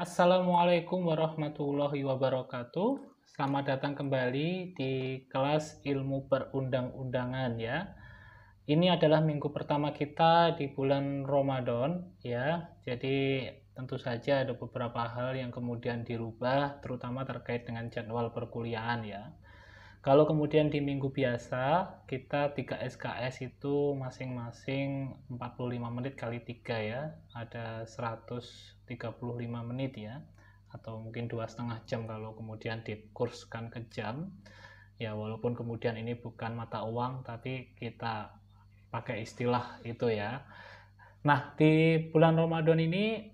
Assalamualaikum warahmatullahi wabarakatuh. Selamat datang kembali di kelas ilmu perundang-undangan ya. Ini adalah minggu pertama kita di bulan Ramadan ya. Jadi tentu saja ada beberapa hal yang kemudian dirubah terutama terkait dengan jadwal perkuliahan ya. Kalau kemudian di minggu biasa, kita 3 SKS itu masing-masing 45 menit kali 3 ya. Ada 135 menit ya. Atau mungkin 2,5 jam kalau kemudian dikurskan ke jam. Ya walaupun kemudian ini bukan mata uang, tapi kita pakai istilah itu ya. Nah, di bulan Ramadan ini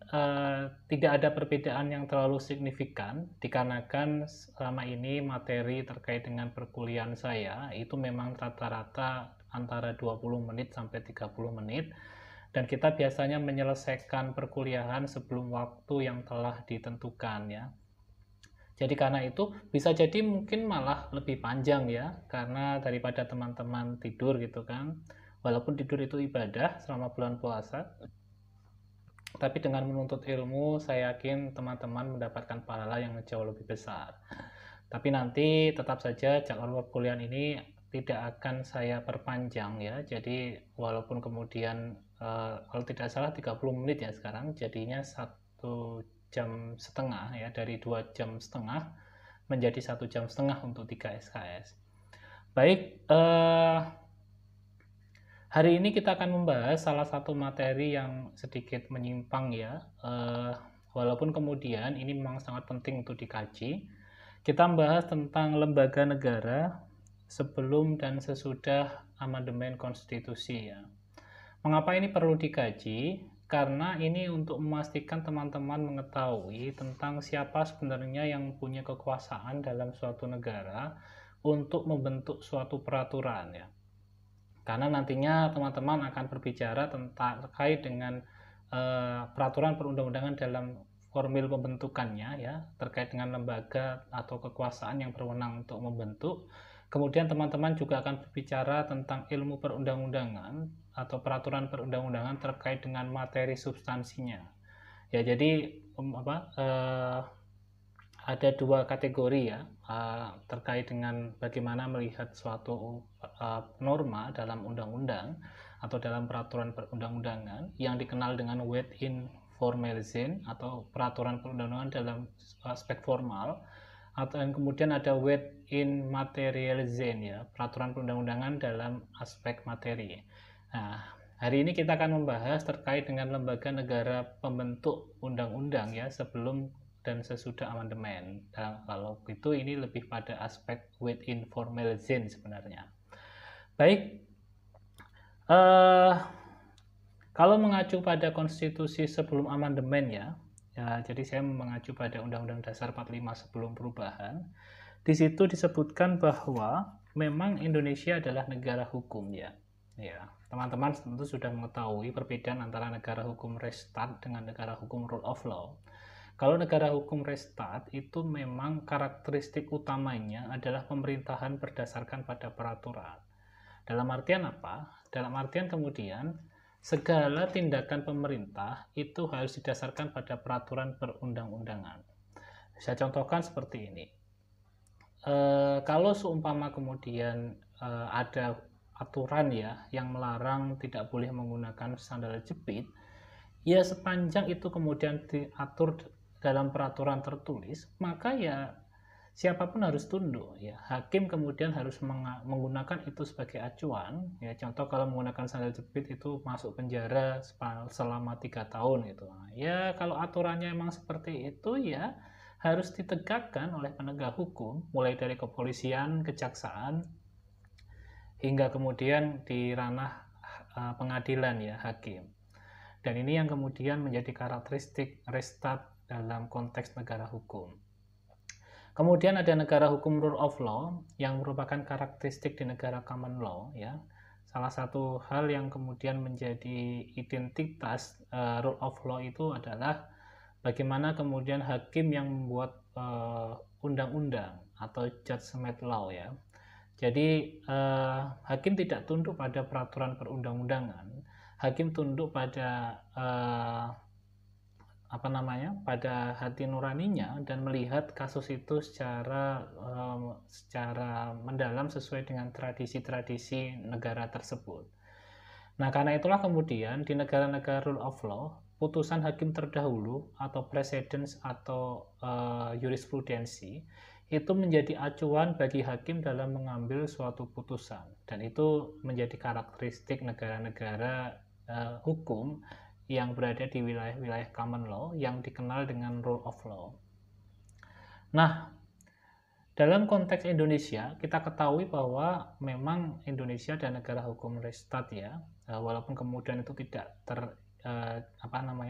tidak ada perbedaan yang terlalu signifikan dikarenakan selama ini materi terkait dengan perkuliahan saya itu memang rata-rata antara 20 menit sampai 30 menit dan kita biasanya menyelesaikan perkuliahan sebelum waktu yang telah ditentukan ya. Jadi karena itu bisa jadi mungkin malah lebih panjang ya, karena daripada teman-teman tidur gitu kan. Walaupun tidur itu ibadah selama bulan puasa, tapi dengan menuntut ilmu, saya yakin teman-teman mendapatkan pahala yang jauh lebih besar. Tapi nanti tetap saja jadwal perkuliahan ini tidak akan saya perpanjang ya. Jadi walaupun kemudian kalau tidak salah 30 menit ya sekarang, jadinya 1,5 jam ya, dari 2,5 jam menjadi 1,5 jam untuk 3 SKS. Baik, hari ini kita akan membahas salah satu materi yang sedikit menyimpang ya, walaupun kemudian ini memang sangat penting untuk dikaji. Kita membahas tentang lembaga negara sebelum dan sesudah amandemen konstitusi ya. Mengapa ini perlu dikaji? Karena ini untuk memastikan teman-teman mengetahui tentang siapa sebenarnya yang punya kekuasaan dalam suatu negara untuk membentuk suatu peraturan ya. Karena nantinya teman-teman akan berbicara tentang terkait dengan peraturan perundang-undangan dalam formil pembentukannya ya, terkait dengan lembaga atau kekuasaan yang berwenang untuk membentuk. Kemudian teman-teman juga akan berbicara tentang ilmu perundang-undangan atau peraturan perundang-undangan terkait dengan materi substansinya. Ya, jadi ada dua kategori ya terkait dengan bagaimana melihat suatu norma dalam undang-undang atau dalam peraturan perundang-undangan yang dikenal dengan wet in formalism atau peraturan perundang-undangan dalam aspek formal, atau yang kemudian ada wet in materialism ya, peraturan perundang-undangan dalam aspek materi. Nah, hari ini kita akan membahas terkait dengan lembaga negara pembentuk undang-undang ya sebelum dan sesudah amandemen. Dan kalau itu ini lebih pada aspek wet in formalism sebenarnya. Baik, kalau mengacu pada konstitusi sebelum amandemen ya, jadi saya mengacu pada Undang-Undang Dasar 45 sebelum perubahan. Di situ disebutkan bahwa memang Indonesia adalah negara hukum ya. Ya, teman-teman tentu sudah mengetahui perbedaan antara negara hukum res stat dengan negara hukum rule of law. Kalau negara hukum res stat itu memang karakteristik utamanya adalah pemerintahan berdasarkan pada peraturan. Dalam artian apa? Dalam artian kemudian segala tindakan pemerintah itu harus didasarkan pada peraturan perundang-undangan. Saya contohkan seperti ini. Kalau seumpama kemudian ada aturan ya yang melarang tidak boleh menggunakan sandal jepit, ya sepanjang itu kemudian diatur dalam peraturan tertulis, maka ya siapapun harus tunduk ya. Hakim kemudian harus menggunakan itu sebagai acuan ya. Contoh kalau menggunakan sandal jepit itu masuk penjara selama 3 tahun gitu. Ya kalau aturannya emang seperti itu ya harus ditegakkan oleh penegak hukum, mulai dari kepolisian, kejaksaan hingga kemudian di ranah pengadilan ya, hakim. Dan ini yang kemudian menjadi karakteristik res stat dalam konteks negara hukum. Kemudian ada negara hukum rule of law yang merupakan karakteristik di negara common law ya. Salah satu hal yang kemudian menjadi identitas rule of law itu adalah bagaimana kemudian hakim yang membuat undang-undang atau judgment law ya. Jadi hakim tidak tunduk pada peraturan perundang-undangan, hakim tunduk pada pada hati nuraninya dan melihat kasus itu secara mendalam sesuai dengan tradisi-tradisi negara tersebut. Nah, karena itulah kemudian di negara-negara rule of law, putusan hakim terdahulu atau precedents atau jurisprudensi itu menjadi acuan bagi hakim dalam mengambil suatu putusan, dan itu menjadi karakteristik negara-negara hukum yang berada di wilayah-wilayah common law yang dikenal dengan rule of law. Nah, dalam konteks Indonesia, kita ketahui bahwa memang Indonesia dan negara hukum restat ya, walaupun kemudian itu tidak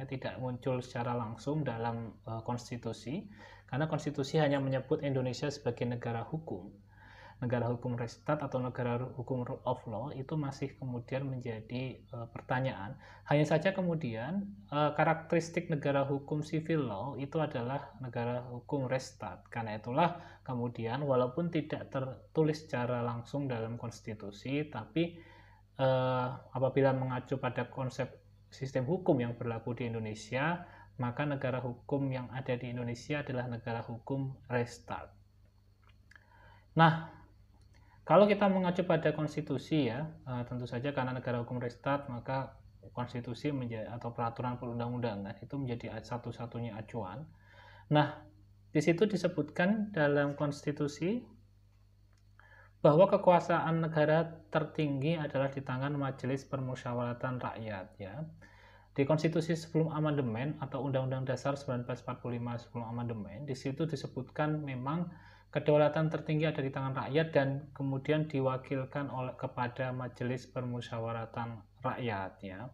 tidak muncul secara langsung dalam konstitusi, karena konstitusi hanya menyebut Indonesia sebagai negara hukum restat atau negara hukum rule of law itu masih kemudian menjadi pertanyaan. Hanya saja kemudian karakteristik negara hukum civil law itu adalah negara hukum restat. Karena itulah kemudian walaupun tidak tertulis secara langsung dalam konstitusi, tapi apabila mengacu pada konsep sistem hukum yang berlaku di Indonesia, maka negara hukum yang ada di Indonesia adalah negara hukum restat. Nah, kalau kita mengacu pada konstitusi ya, tentu saja karena negara hukum restat, maka konstitusi atau peraturan perundang-undangan itu menjadi satu-satunya acuan. Nah, di situ disebutkan dalam konstitusi bahwa kekuasaan negara tertinggi adalah di tangan Majelis Permusyawaratan Rakyat ya. Di konstitusi sebelum amandemen atau Undang-Undang Dasar 1945 sebelum amandemen, di situ disebutkan memang kedaulatan tertinggi ada di tangan rakyat dan kemudian diwakilkan kepada Majelis Permusyawaratan Rakyat ya.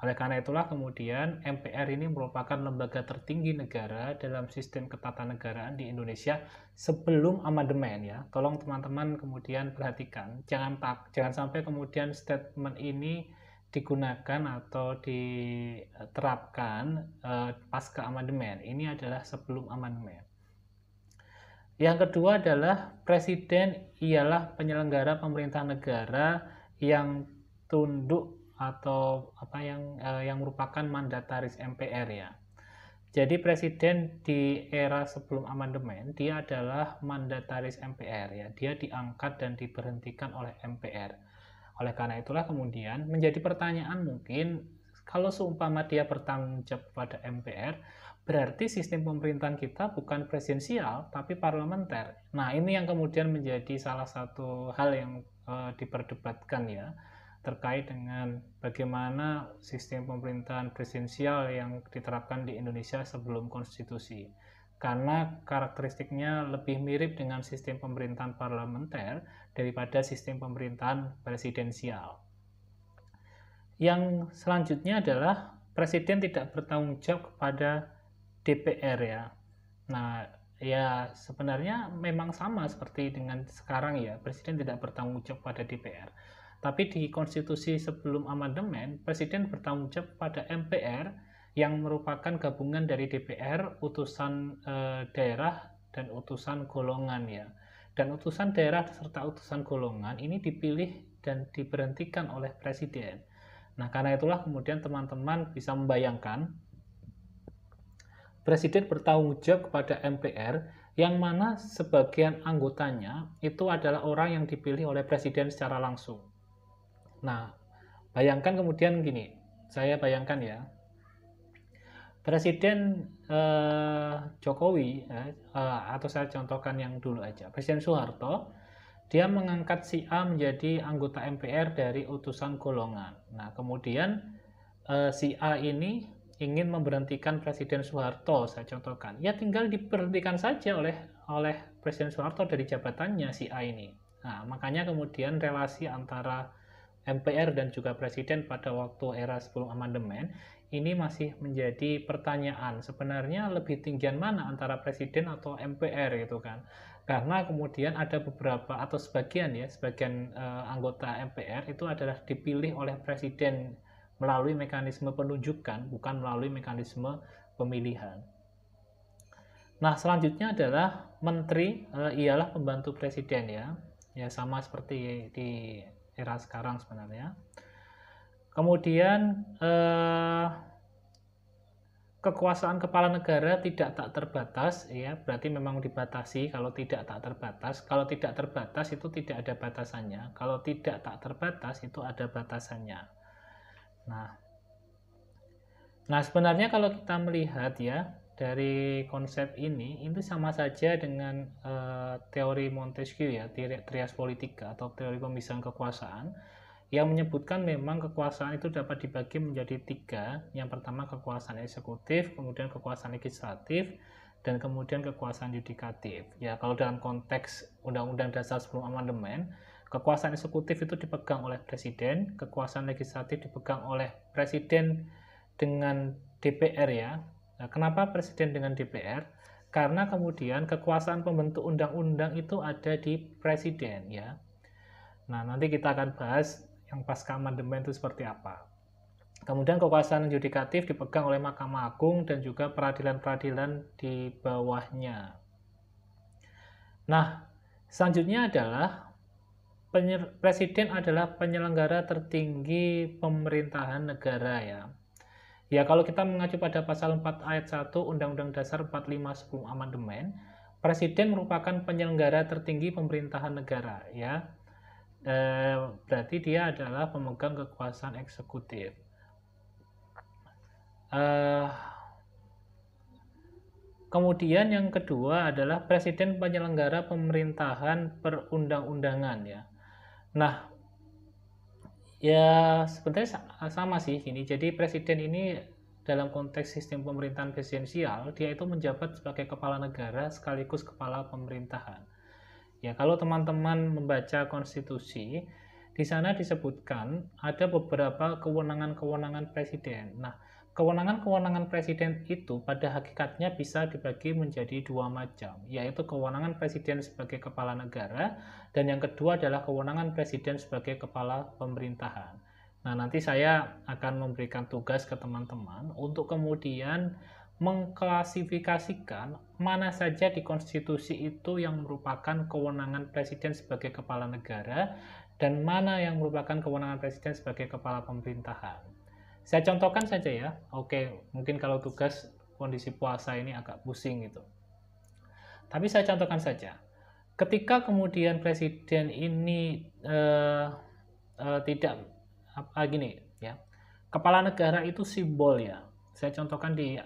Oleh karena itulah kemudian MPR ini merupakan lembaga tertinggi negara dalam sistem ketatanegaraan di Indonesia sebelum amandemen ya. Tolong teman-teman kemudian perhatikan, jangan sampai kemudian statement ini digunakan atau diterapkan pasca amandemen. Ini adalah sebelum amandemen. Yang kedua adalah presiden ialah penyelenggara pemerintah negara yang tunduk atau yang merupakan mandataris MPR ya. Jadi presiden di era sebelum amandemen dia adalah mandataris MPR ya. Dia diangkat dan diberhentikan oleh MPR. Oleh karena itulah kemudian menjadi pertanyaan mungkin kalau seumpama dia bertanggung jawab pada MPR, berarti sistem pemerintahan kita bukan presidensial tapi parlementer. Nah, ini yang kemudian menjadi salah satu hal yang diperdebatkan ya, terkait dengan bagaimana sistem pemerintahan presidensial yang diterapkan di Indonesia sebelum konstitusi. Karena karakteristiknya lebih mirip dengan sistem pemerintahan parlementer daripada sistem pemerintahan presidensial. Yang selanjutnya adalah presiden tidak bertanggung jawab kepada DPR ya. Nah, ya sebenarnya memang sama seperti dengan sekarang ya, presiden tidak bertanggung jawab pada DPR. Tapi di konstitusi sebelum amandemen, presiden bertanggung jawab pada MPR yang merupakan gabungan dari DPR, utusan daerah dan utusan golongan ya. Dan utusan daerah serta utusan golongan ini dipilih dan diberhentikan oleh presiden. Nah, karena itulah kemudian teman-teman bisa membayangkan presiden bertanggung jawab kepada MPR yang mana sebagian anggotanya itu adalah orang yang dipilih oleh presiden secara langsung. Nah, bayangkan kemudian gini, saya bayangkan ya, Presiden Jokowi atau saya contohkan yang dulu aja, Presiden Soeharto, dia mengangkat si A menjadi anggota MPR dari utusan golongan. Nah, kemudian si A ini ingin memberhentikan Presiden Soeharto, saya contohkan. Ya tinggal diberhentikan saja oleh Presiden Soeharto dari jabatannya si A ini. Nah, makanya kemudian relasi antara MPR dan juga Presiden pada waktu era sebelum amandemen ini masih menjadi pertanyaan. Sebenarnya lebih tinggian mana antara Presiden atau MPR gitu kan? Karena kemudian ada beberapa atau sebagian anggota MPR itu adalah dipilih oleh Presiden melalui mekanisme penunjukan, bukan melalui mekanisme pemilihan. Nah, selanjutnya adalah menteri ialah pembantu presiden ya. Ya sama seperti di era sekarang sebenarnya. Kemudian kekuasaan kepala negara tidak tak terbatas, ya, berarti memang dibatasi. Kalau tidak tak terbatas, kalau tidak terbatas itu tidak ada batasannya. Kalau tidak tak terbatas itu ada batasannya. Nah, sebenarnya kalau kita melihat ya dari konsep ini, itu sama saja dengan teori Montesquieu ya, trias politika atau teori pemisahan kekuasaan, yang menyebutkan memang kekuasaan itu dapat dibagi menjadi 3. Yang pertama kekuasaan eksekutif, kemudian kekuasaan legislatif, dan kemudian kekuasaan yudikatif. Ya, kalau dalam konteks Undang-Undang Dasar sebelum amandemen, kekuasaan eksekutif itu dipegang oleh presiden, kekuasaan legislatif dipegang oleh presiden dengan DPR ya. Nah, kenapa presiden dengan DPR? Karena kemudian kekuasaan pembentuk undang-undang itu ada di presiden ya. Nah, nanti kita akan bahas yang pasca amandemen itu seperti apa. Kemudian kekuasaan yudikatif dipegang oleh Mahkamah Agung dan juga peradilan-peradilan di bawahnya. Nah, selanjutnya adalah presiden adalah penyelenggara tertinggi pemerintahan negara ya. Ya, kalau kita mengacu pada pasal 4 ayat 1 Undang-Undang Dasar 45 sebelum amandemen, presiden merupakan penyelenggara tertinggi pemerintahan negara ya. Berarti dia adalah pemegang kekuasaan eksekutif. Kemudian yang kedua adalah presiden penyelenggara pemerintahan perundang-undangan ya. Nah, ya sebenarnya sama sih ini. Jadi presiden ini dalam konteks sistem pemerintahan presidensial, dia itu menjabat sebagai kepala negara sekaligus kepala pemerintahan. Ya, kalau teman-teman membaca konstitusi, di sana disebutkan ada beberapa kewenangan-kewenangan presiden. Nah, kewenangan-kewenangan presiden itu pada hakikatnya bisa dibagi menjadi 2 macam, yaitu kewenangan presiden sebagai kepala negara, dan yang kedua adalah kewenangan presiden sebagai kepala pemerintahan. Nah, nanti saya akan memberikan tugas ke teman-teman untuk kemudian mengklasifikasikan mana saja di konstitusi itu yang merupakan kewenangan presiden sebagai kepala negara dan mana yang merupakan kewenangan presiden sebagai kepala pemerintahan. Saya contohkan saja ya. Oke, mungkin kalau tugas kondisi puasa ini agak pusing gitu. Tapi saya contohkan saja. Ketika kemudian presiden ini tidak gini ya. Kepala negara itu simbol ya. Saya contohkan di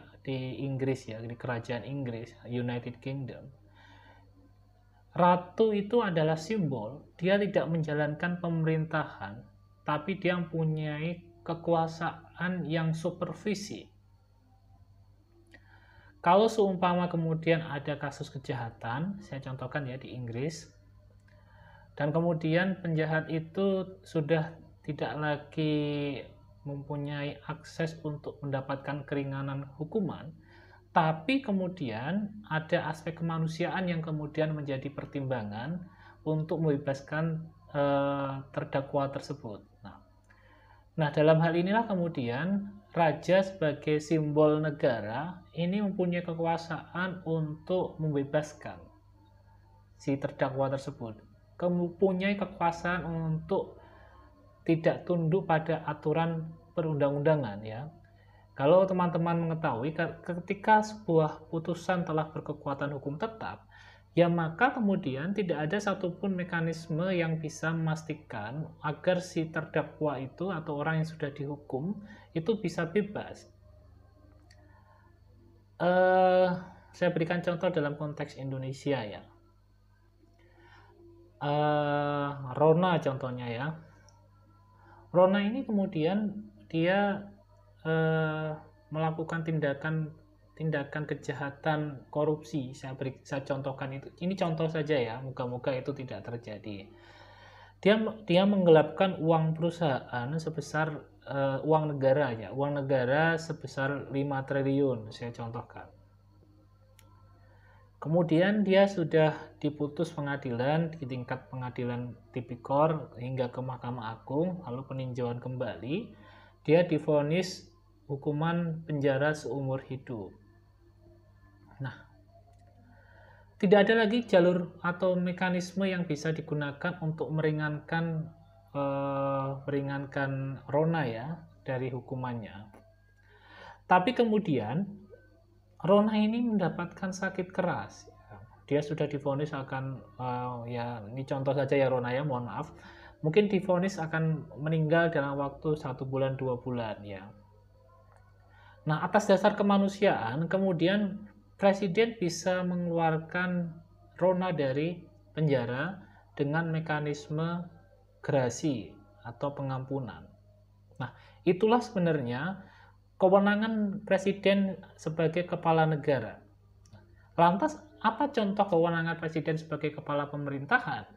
Inggris ya, di kerajaan Inggris, United Kingdom. Ratu itu adalah simbol, dia tidak menjalankan pemerintahan, tapi dia mempunyai kekuasaan yang supervisi. Kalau seumpama kemudian ada kasus kejahatan, saya contohkan ya di Inggris, dan kemudian penjahat itu sudah tidak lagi mempunyai akses untuk mendapatkan keringanan hukuman, tapi kemudian ada aspek kemanusiaan yang kemudian menjadi pertimbangan untuk membebaskan terdakwa tersebut. Nah, dalam hal inilah kemudian raja sebagai simbol negara ini mempunyai kekuasaan untuk membebaskan si terdakwa tersebut, mempunyai kekuasaan untuk tidak tunduk pada aturan perundang-undangan ya. Kalau teman-teman mengetahui ketika sebuah putusan telah berkekuatan hukum tetap, ya maka kemudian tidak ada satupun mekanisme yang bisa memastikan agar si terdakwa itu atau orang yang sudah dihukum itu bisa bebas. Saya berikan contoh dalam konteks Indonesia ya. Rona contohnya ya. Rona ini kemudian dia melakukan tindakan kejahatan korupsi. Saya contohkan itu. Ini contoh saja ya, moga-moga itu tidak terjadi. Dia menggelapkan uang perusahaan sebesar uang negara ya, uang negara sebesar 5 triliun, saya contohkan. Kemudian dia sudah diputus pengadilan di tingkat pengadilan tipikor hingga ke Mahkamah Agung, lalu peninjauan kembali, dia divonis hukuman penjara seumur hidup. Nah, tidak ada lagi jalur atau mekanisme yang bisa digunakan untuk meringankan Rona ya dari hukumannya. Tapi kemudian Rona ini mendapatkan sakit keras. Dia sudah divonis akan ya ini contoh saja ya Rona ya, mohon maaf. Mungkin divonis akan meninggal dalam waktu 1 bulan 2 bulan ya. Nah, atas dasar kemanusiaan, kemudian presiden bisa mengeluarkan Rona dari penjara dengan mekanisme gerasi atau pengampunan. Nah, itulah sebenarnya kewenangan presiden sebagai kepala negara. Lantas, apa contoh kewenangan presiden sebagai kepala pemerintahan?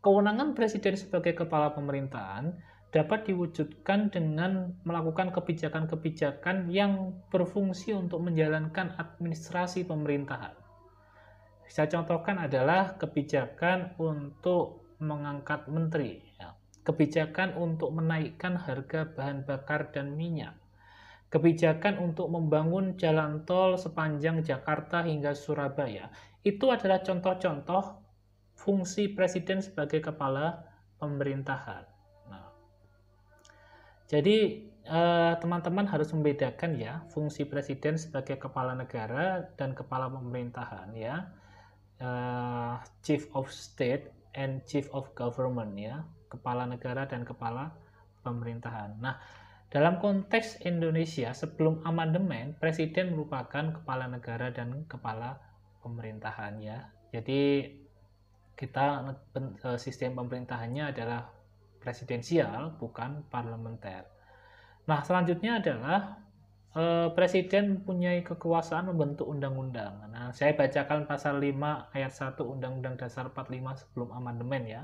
Kewenangan presiden sebagai kepala pemerintahan dapat diwujudkan dengan melakukan kebijakan-kebijakan yang berfungsi untuk menjalankan administrasi pemerintahan. Saya contohkan adalah kebijakan untuk mengangkat menteri, ya. Kebijakan untuk menaikkan harga bahan bakar dan minyak, kebijakan untuk membangun jalan tol sepanjang Jakarta hingga Surabaya. Itu adalah contoh-contoh fungsi presiden sebagai kepala pemerintahan. Nah, jadi teman-teman harus membedakan ya fungsi presiden sebagai kepala negara dan kepala pemerintahan ya. Chief of State and Chief of Government ya, kepala negara dan kepala pemerintahan. Nah, dalam konteks Indonesia sebelum amandemen, presiden merupakan kepala negara dan kepala pemerintahan ya. Jadi kita sistem pemerintahannya adalah presidensial bukan parlementer. Nah, selanjutnya adalah presiden mempunyai kekuasaan membentuk undang-undang. Nah, saya bacakan pasal 5 ayat 1 Undang-Undang Dasar 45 sebelum amandemen ya.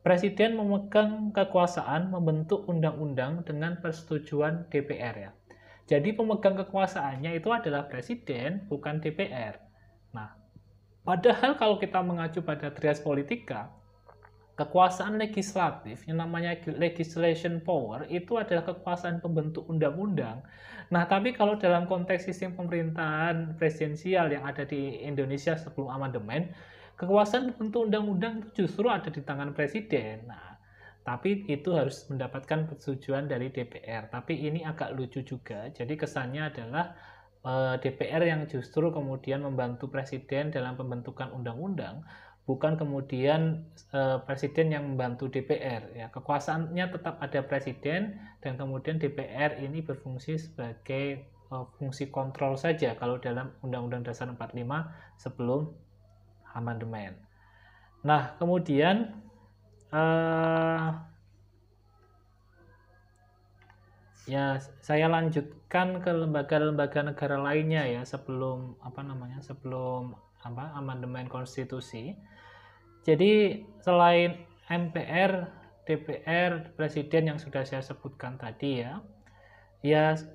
Presiden memegang kekuasaan membentuk undang-undang dengan persetujuan DPR ya. Jadi pemegang kekuasaannya itu adalah presiden, bukan DPR. Nah, padahal kalau kita mengacu pada trias politika, kekuasaan legislatif yang namanya legislation power itu adalah kekuasaan pembentuk undang-undang. Nah, tapi kalau dalam konteks sistem pemerintahan presidensial yang ada di Indonesia sebelum amandemen, kekuasaan pembentuk undang-undang itu justru ada di tangan presiden. Nah, tapi itu harus mendapatkan persetujuan dari DPR. Tapi ini agak lucu juga. Jadi kesannya adalah DPR yang justru kemudian membantu presiden dalam pembentukan undang-undang, bukan kemudian presiden yang membantu DPR ya. Kekuasaannya tetap ada presiden dan kemudian DPR ini berfungsi sebagai fungsi kontrol saja kalau dalam Undang-Undang Dasar 45 sebelum amandemen. Nah, kemudian ya saya lanjutkan ke lembaga-lembaga negara lainnya ya sebelum amandemen konstitusi. Jadi selain MPR, DPR, Presiden yang sudah saya sebutkan tadi ya,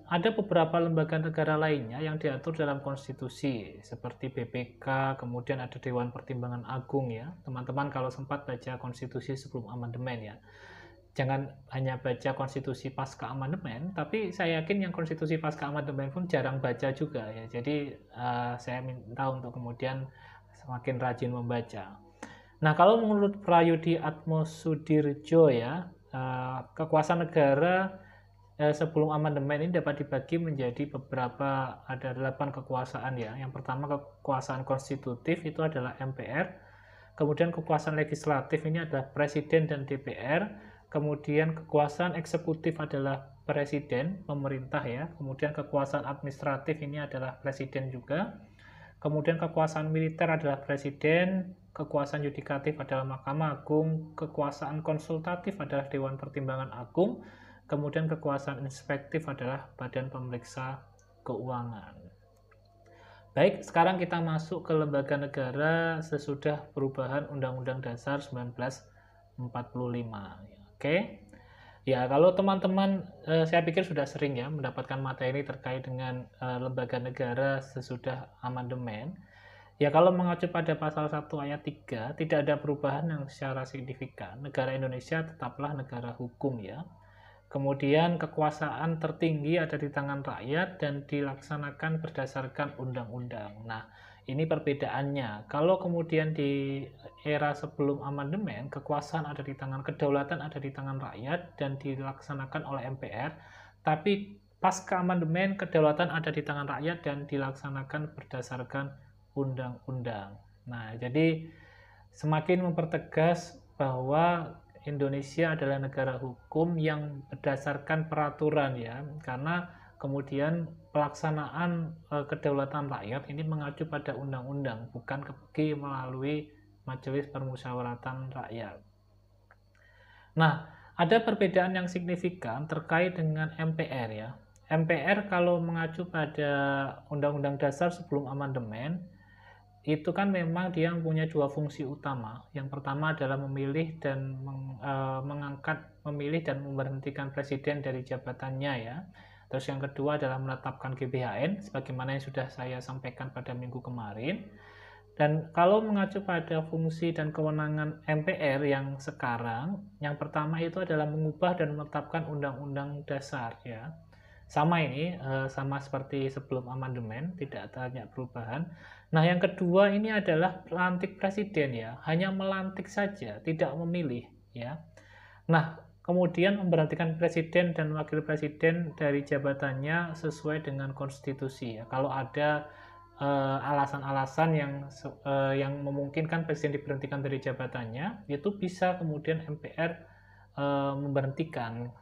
ada beberapa lembaga negara lainnya yang diatur dalam konstitusi seperti BPK, kemudian ada Dewan Pertimbangan Agung ya. Teman-teman kalau sempat baca konstitusi sebelum amandemen ya. Jangan hanya baca konstitusi pasca amandemen, tapi saya yakin yang konstitusi pasca amandemen pun jarang baca juga ya. Jadi saya minta untuk kemudian semakin rajin membaca. Nah, kalau menurut Prayudi Atmosudirjo ya, kekuasaan negara sebelum amandemen ini dapat dibagi menjadi beberapa, ada 8 kekuasaan ya. Yang pertama kekuasaan konstitutif itu adalah MPR, kemudian kekuasaan legislatif ini adalah Presiden dan DPR, kemudian kekuasaan eksekutif adalah Presiden, pemerintah ya, kemudian kekuasaan administratif ini adalah Presiden juga, kemudian kekuasaan militer adalah Presiden, kekuasaan yudikatif adalah Mahkamah Agung, kekuasaan konsultatif adalah Dewan Pertimbangan Agung, kemudian kekuasaan inspektif adalah Badan Pemeriksa Keuangan. Baik, sekarang kita masuk ke lembaga negara sesudah perubahan Undang-Undang Dasar 1945. Oke. Ya, kalau teman-teman saya pikir sudah sering ya mendapatkan materi terkait dengan lembaga negara sesudah amandemen. Ya, kalau mengacu pada pasal 1 ayat 3, tidak ada perubahan yang secara signifikan. Negara Indonesia tetaplah negara hukum ya. Kemudian kekuasaan tertinggi ada di tangan rakyat dan dilaksanakan berdasarkan undang-undang. Nah, ini perbedaannya. Kalau kemudian di era sebelum amandemen, kekuasaan ada di tangan, kedaulatan ada di tangan rakyat dan dilaksanakan oleh MPR, tapi pasca amandemen kedaulatan ada di tangan rakyat dan dilaksanakan berdasarkan undang-undang. Nah, jadi semakin mempertegas bahwa Indonesia adalah negara hukum yang berdasarkan peraturan ya, karena kemudian pelaksanaan kedaulatan rakyat ini mengacu pada undang-undang, bukan melalui Majelis Permusyawaratan Rakyat. Nah, ada perbedaan yang signifikan terkait dengan MPR ya. MPR kalau mengacu pada Undang-Undang Dasar sebelum amandemen, itu kan memang dia punya dua fungsi utama. Yang pertama adalah memilih dan memilih dan memberhentikan presiden dari jabatannya ya. Terus yang kedua adalah menetapkan GBHN, sebagaimana yang sudah saya sampaikan pada minggu kemarin. Dan kalau mengacu pada fungsi dan kewenangan MPR yang sekarang, yang pertama itu adalah mengubah dan menetapkan undang-undang dasar ya. Sama ini, sama seperti sebelum amandemen, tidak banyak perubahan. Nah, yang kedua ini adalah melantik presiden ya, hanya melantik saja, tidak memilih ya. Nah, kemudian memberhentikan presiden dan wakil presiden dari jabatannya sesuai dengan konstitusi ya. Kalau ada alasan-alasan yang memungkinkan presiden diberhentikan dari jabatannya, itu bisa kemudian MPR memberhentikan.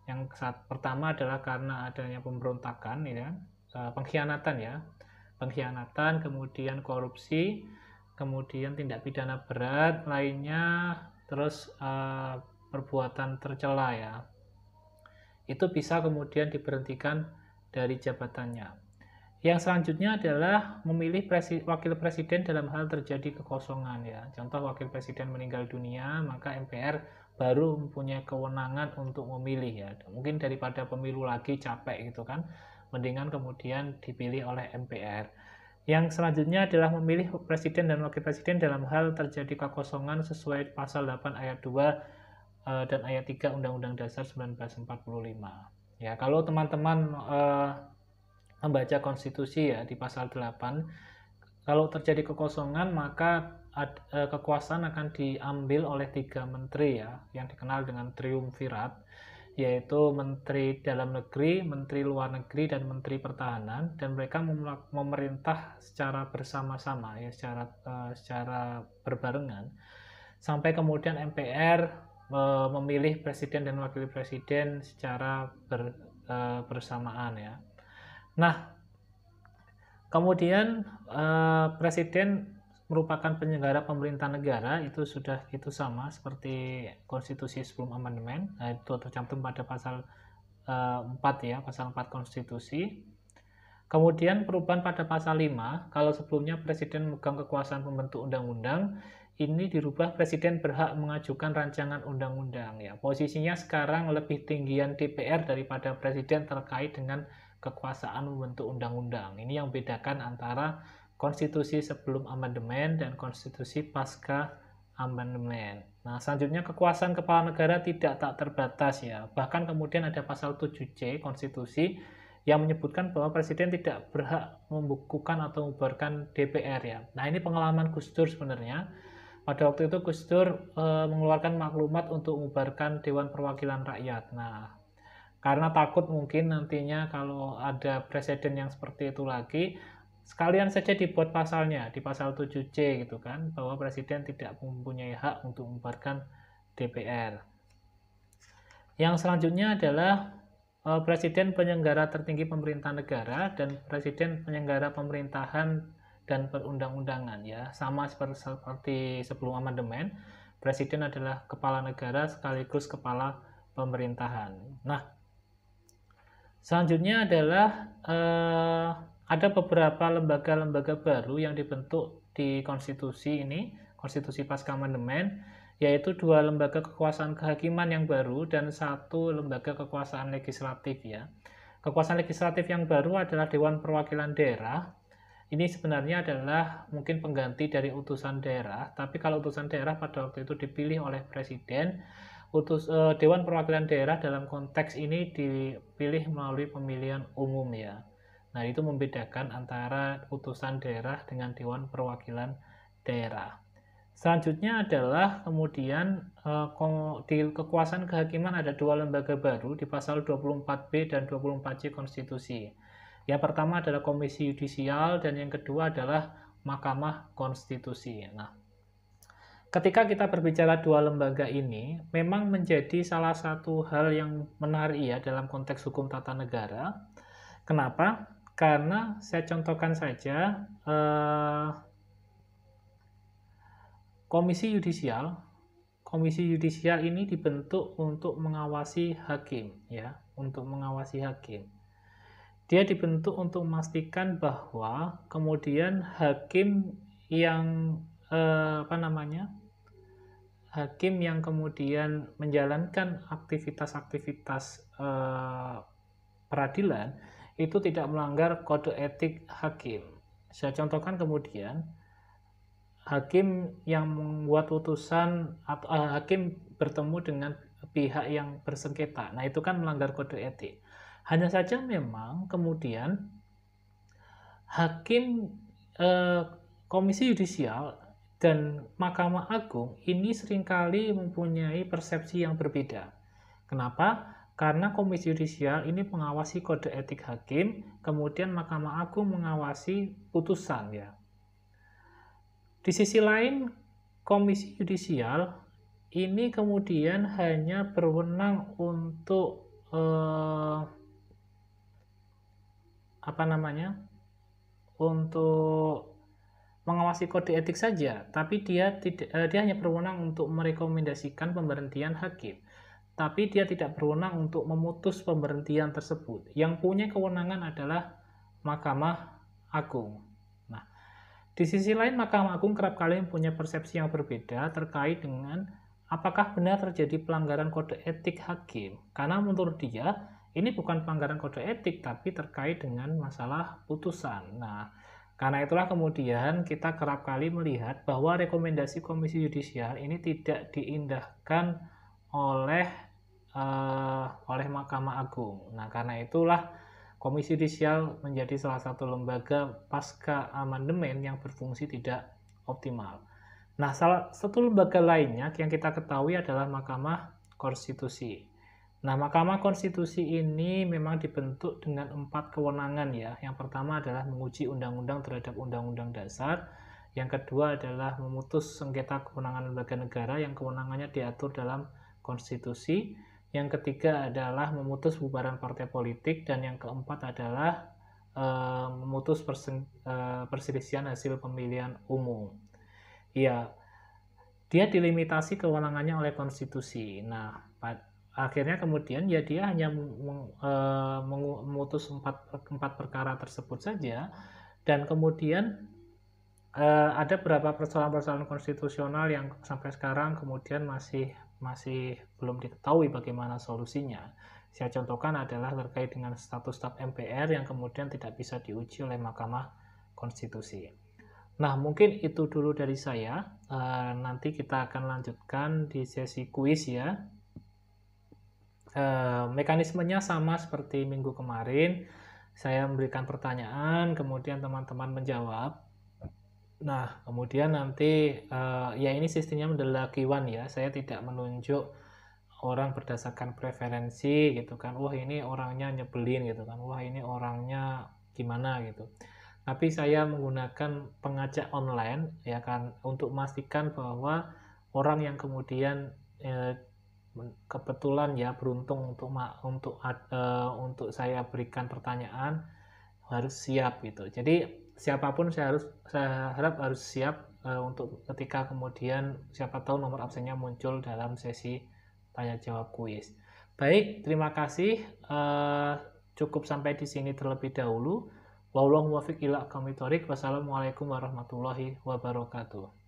Yang pertama adalah karena adanya pemberontakan ya, pengkhianatan ya, pengkhianatan, kemudian korupsi, kemudian tindak pidana berat lainnya, terus perbuatan tercela ya, itu bisa kemudian diberhentikan dari jabatannya. Yang selanjutnya adalah memilih wakil presiden dalam hal terjadi kekosongan ya. Contoh wakil presiden meninggal dunia, maka MPR baru mempunyai kewenangan untuk memilih ya. Mungkin daripada pemilu lagi capek gitu kan, mendingan kemudian dipilih oleh MPR. Yang selanjutnya adalah memilih presiden dan wakil presiden dalam hal terjadi kekosongan sesuai pasal 8 ayat 2 dan ayat 3 Undang-Undang Dasar 1945. Ya, kalau teman-teman membaca konstitusi ya di pasal 8, kalau terjadi kekosongan maka kekuasaan akan diambil oleh 3 menteri ya, yang dikenal dengan triumvirat, yaitu Menteri Dalam Negeri, Menteri Luar Negeri, dan Menteri Pertahanan, dan mereka memerintah secara bersama-sama ya, secara berbarengan, sampai kemudian MPR memilih presiden dan wakil presiden secara bersamaan ya. Nah, kemudian presiden merupakan penyelenggara pemerintah negara, itu sama seperti konstitusi sebelum amandemen. Nah, itu tercantum pada pasal 4 ya, pasal 4 konstitusi. Kemudian perubahan pada pasal 5, kalau sebelumnya presiden memegang kekuasaan pembentuk undang-undang, ini dirubah presiden berhak mengajukan rancangan undang-undang ya. Posisinya sekarang lebih tinggian DPR daripada presiden terkait dengan kekuasaan membentuk undang-undang. Ini yang bedakan antara konstitusi sebelum amandemen dan konstitusi pasca amandemen. Nah, selanjutnya kekuasaan kepala negara tidak tak terbatas ya. Bahkan kemudian ada pasal 7C konstitusi yang menyebutkan bahwa presiden tidak berhak membukukan atau membubarkan DPR ya. Nah, ini pengalaman Gus Dur sebenarnya. Pada waktu itu Gus Dur mengeluarkan maklumat untuk membubarkan Dewan Perwakilan Rakyat. Nah, karena takut mungkin nantinya kalau ada presiden yang seperti itu lagi, sekalian saja dibuat pasalnya di pasal 7C gitu kan, bahwa presiden tidak mempunyai hak untuk membubarkan DPR. Yang selanjutnya adalah presiden penyelenggara tertinggi pemerintah negara dan presiden penyelenggara pemerintahan dan perundang-undangan ya, sama seperti sebelum amandemen. Presiden adalah kepala negara sekaligus kepala pemerintahan. Nah, selanjutnya adalah ada beberapa lembaga-lembaga baru yang dibentuk di konstitusi ini, konstitusi pasca amandemen, yaitu 2 lembaga kekuasaan kehakiman yang baru dan 1 lembaga kekuasaan legislatif ya. Kekuasaan legislatif yang baru adalah Dewan Perwakilan Daerah. Ini sebenarnya adalah mungkin pengganti dari utusan daerah, tapi kalau utusan daerah pada waktu itu dipilih oleh presiden, Dewan Perwakilan Daerah dalam konteks ini dipilih melalui pemilihan umum ya. Nah, itu membedakan antara utusan daerah dengan Dewan Perwakilan Daerah. Selanjutnya adalah kemudian di kekuasaan kehakiman ada dua lembaga baru di pasal 24B dan 24C Konstitusi. Yang pertama adalah Komisi Yudisial dan yang kedua adalah Mahkamah Konstitusi. Nah, ketika kita berbicara dua lembaga ini, memang menjadi salah satu hal yang menarik ya dalam konteks hukum tata negara. Kenapa? Karena saya contohkan saja Komisi Yudisial ini dibentuk untuk mengawasi hakim, ya, untuk mengawasi hakim. Dia dibentuk untuk memastikan bahwa kemudian hakim yang hakim yang kemudian menjalankan aktivitas-aktivitas peradilan itu tidak melanggar kode etik hakim. Saya contohkan kemudian hakim yang membuat putusan atau hakim bertemu dengan pihak yang bersengketa. Nah, itu kan melanggar kode etik. Hanya saja memang kemudian hakim Komisi Yudisial dan Mahkamah Agung ini seringkali mempunyai persepsi yang berbeda. Kenapa? Karena Komisi Yudisial ini mengawasi kode etik hakim, kemudian Mahkamah Agung mengawasi putusan, ya. Di sisi lain, Komisi Yudisial ini kemudian hanya berwenang untuk untuk mengawasi kode etik saja, tapi dia hanya berwenang untuk merekomendasikan pemberhentian hakim, tapi dia tidak berwenang untuk memutus pemberhentian tersebut. Yang punya kewenangan adalah Mahkamah Agung. Nah, di sisi lain Mahkamah Agung kerap kali punya persepsi yang berbeda terkait dengan apakah benar terjadi pelanggaran kode etik hakim, karena menurut dia ini bukan pelanggaran kode etik tapi terkait dengan masalah putusan. Nah, karena itulah kemudian kita kerap kali melihat bahwa rekomendasi Komisi Yudisial ini tidak diindahkan oleh Mahkamah Agung. Nah, karena itulah Komisi Yudisial menjadi salah satu lembaga pasca amandemen yang berfungsi tidak optimal. Nah, salah satu lembaga lainnya yang kita ketahui adalah Mahkamah Konstitusi. Nah, Mahkamah Konstitusi ini memang dibentuk dengan 4 kewenangan, ya. Yang pertama adalah menguji undang-undang terhadap undang-undang dasar. Yang kedua adalah memutus sengketa kewenangan lembaga negara yang kewenangannya diatur dalam konstitusi. Yang ketiga adalah memutus bubaran partai politik. Dan yang keempat adalah memutus perselisihan hasil pemilihan umum. Ya, dia dilimitasi kewenangannya oleh konstitusi. Nah, akhirnya kemudian ya dia hanya memutus empat perkara tersebut saja, dan kemudian ada beberapa persoalan-persoalan konstitusional yang sampai sekarang kemudian masih belum diketahui bagaimana solusinya. Saya contohkan adalah terkait dengan status staf MPR yang kemudian tidak bisa diuji oleh Mahkamah Konstitusi. Nah, mungkin itu dulu dari saya. Nanti kita akan lanjutkan di sesi kuis, ya. Mekanismenya sama seperti minggu kemarin. Saya memberikan pertanyaan, kemudian teman-teman menjawab. Nah, kemudian nanti ya ini sistemnya adalah Q1, ya. Saya tidak menunjuk orang berdasarkan preferensi gitu kan. Wah, ini orangnya nyebelin gitu kan. Wah, ini orangnya gimana gitu. Tapi saya menggunakan pengajak online, ya kan, untuk memastikan bahwa orang yang kemudian kebetulan ya beruntung untuk saya berikan pertanyaan harus siap gitu. Jadi siapapun saya harap harus siap untuk ketika kemudian siapa tahu nomor absennya muncul dalam sesi tanya jawab kuis. Baik, terima kasih. Cukup sampai di sini terlebih dahulu. Wallahu muwaffiq ila aqwamit thoriq. Wassalamualaikum warahmatullahi wabarakatuh.